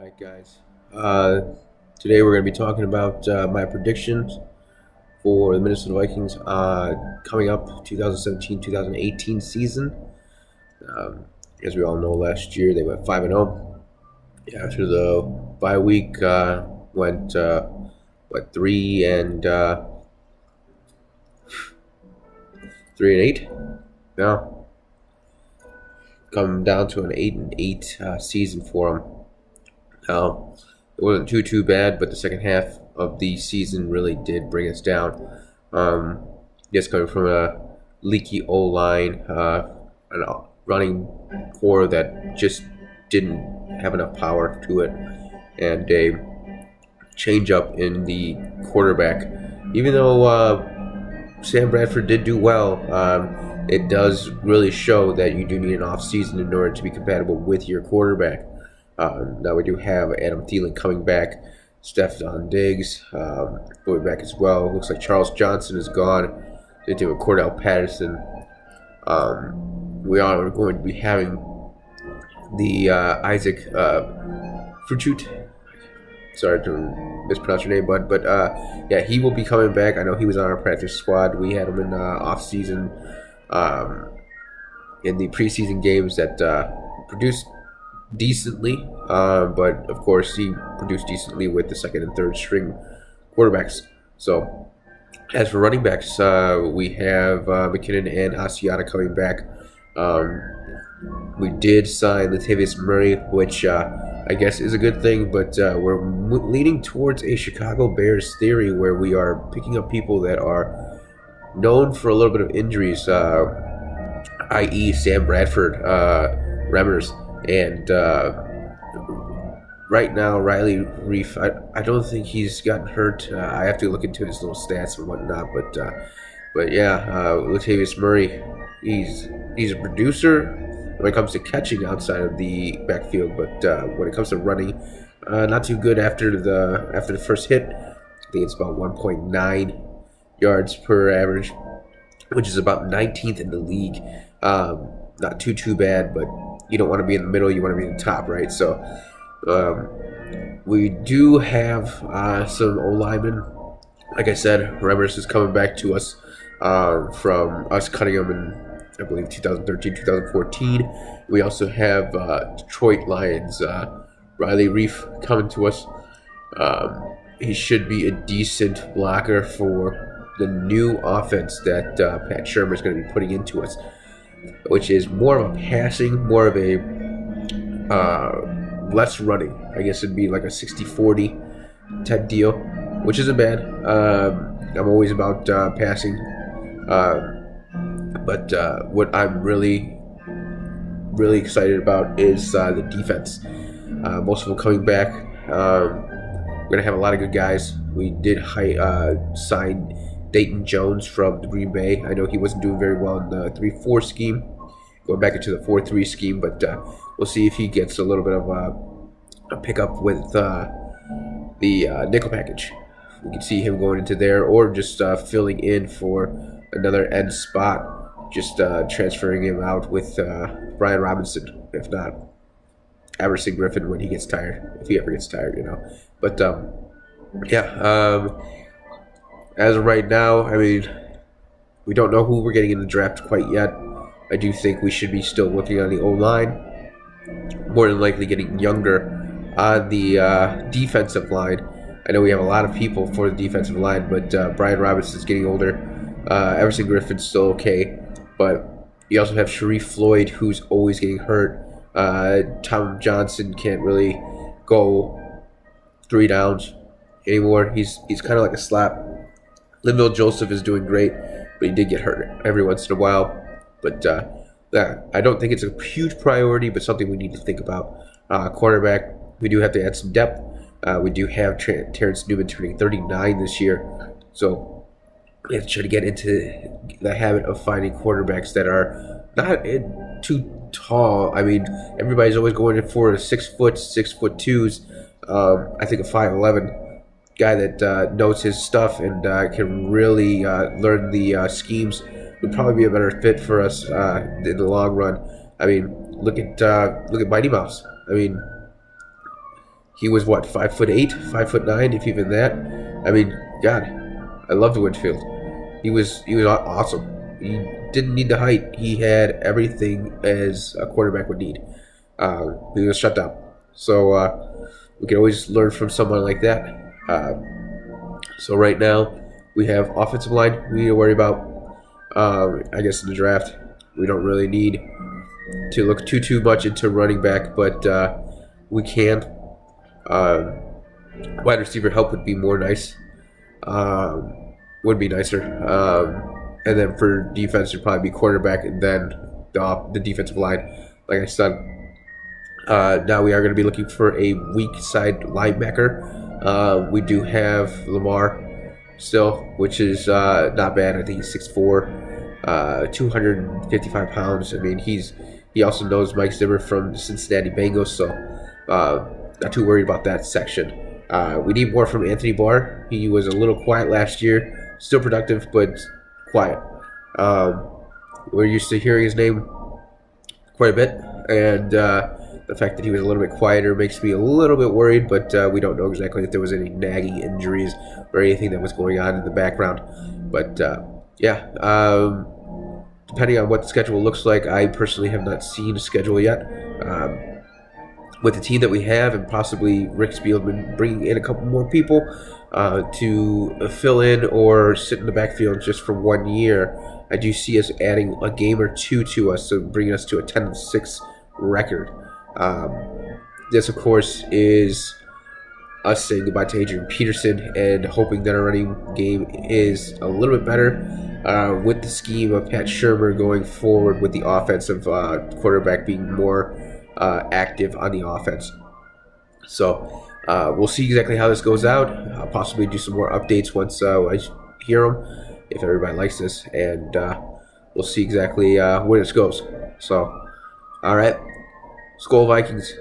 Alright, guys. Uh, Today we're going to be talking about my predictions for the Minnesota Vikings coming up 2017-2018 season. Um, as we all know, last year they went 5-0. After the bye week, went what 3-8. Now come down to an 8-8 season for them. It wasn't too bad, but the second half of the season really did bring us down. Just coming from a leaky O line, an running core that just didn't have enough power to it, and a change up in the quarterback. Even though Sam Bradford did do well, it does really show that you do need an offseason in order to be compatible with your quarterback. Now we do have Adam Thielen coming back, Stephon Diggs going back as well. Looks like Charles Johnson is gone. They do a Cordell Patterson. We are going to be having the Isaac Fruchut. Sorry to mispronounce your name, bud, but yeah, he will be coming back. I know he was on our practice squad. We had him in off-season in the preseason games that produced decently, but of course he produced decently with the second and third string quarterbacks. So as for running backs, we have McKinnon and Asiata coming back. We did sign Latavius Murray, which I guess is a good thing, but we're leaning towards a Chicago Bears theory where we are picking up people that are known for a little bit of injuries, i.e. Sam Bradford, Remmers, and right now Riley Reef, I don't think he's gotten hurt. I have to look into his little stats and whatnot, but yeah, Latavius Murray, he's a producer when it comes to catching outside of the backfield, but when it comes to running, not too good after the first hit. I think it's about 1.9 yards per average, which is about 19th in the league. Not too bad, but you don't want to be in the middle, you want to be in the top, right? So we do have some O-linemen. Like I said, Remmers is coming back to us from us cutting him in, I believe, 2013, 2014. We also have Detroit Lions, Riley Reef coming to us. He should be a decent blocker for the new offense that Pat Shermer is going to be putting into us, which is more of a passing, more of a less running. I guess it'd be like a 60-40 type deal, which isn't bad. I'm always about passing. But what I'm really excited about is the defense. Most of them coming back. We're going to have a lot of good guys. We did sign Dayton Jones from Green Bay. I know he wasn't doing very well in the 3-4 scheme, going back into the 4-3 scheme, but we'll see if he gets a little bit of a pickup with the nickel package. We can see him going into there, or just filling in for another end spot, just transferring him out with Brian Robinson, if not Everson Griffin when he gets tired, if he ever gets tired, you know. But yeah, as of right now, I mean, we don't know who we're getting in the draft quite yet. I do think we should be still looking on the O-line, more than likely getting younger on the defensive line. I know we have a lot of people for the defensive line, but Brian Robinson's getting older. Everson Griffin's still okay, but you also have Sharif Floyd, who's always getting hurt. Tom Johnson can't really go 3 downs anymore. He's kind of like a slap. Linville Joseph is doing great, but he did get hurt every once in a while. But I don't think it's a huge priority, but something we need to think about. Cornerback, we do have to add some depth. We do have Terrence Newman turning 39 this year, so we have to try to get into the habit of finding quarterbacks that are not too tall. I mean, everybody's always going in for 6 foot, 6'2". I think a 5'11" guy that knows his stuff and can really learn the schemes would probably be a better fit for us in the long run. I mean, look at Mighty Mouse. I mean, He was what, 5'8", 5'9", if even that. I mean, God, I loved Winfield. He was awesome. He didn't need the height. He had everything as a quarterback would need. He was shut down. So we can always learn from someone like that. So right now we have offensive line we need to worry about. I guess in the draft we don't really need to look too much into running back, but we can. Wide receiver help would be more nice. Would be nicer. And then for defense, it'd probably be quarterback and then the defensive line. Like I said, now we are going to be looking for a weak side linebacker. We do have Lamar still, which is not bad. I think he's 6'4", 255 pounds. I mean, he also knows Mike Zimmer from Cincinnati Bengals, so not too worried about that section. We need more from Anthony Barr. He was a little quiet last year, still productive, but quiet. We're used to hearing his name quite a bit, and the fact that he was a little bit quieter makes me a little bit worried, but we don't know exactly if there was any nagging injuries or anything that was going on in the background. But yeah, depending on what the schedule looks like, I personally have not seen a schedule yet. With the team that we have and possibly Rick Spielman bringing in a couple more people to fill in or sit in the backfield just for 1 year, I do see us adding a game or two to us, so bringing us to a 10-6 record. This, of course, is us saying goodbye to Adrian Peterson and hoping that our running game is a little bit better with the scheme of Pat Shurmur going forward with the offensive quarterback being more active on the offense. So we'll see exactly how this goes out. I'll possibly do some more updates once I hear them, if everybody likes this, and we'll see exactly where this goes. So, all right, Skol Vikings.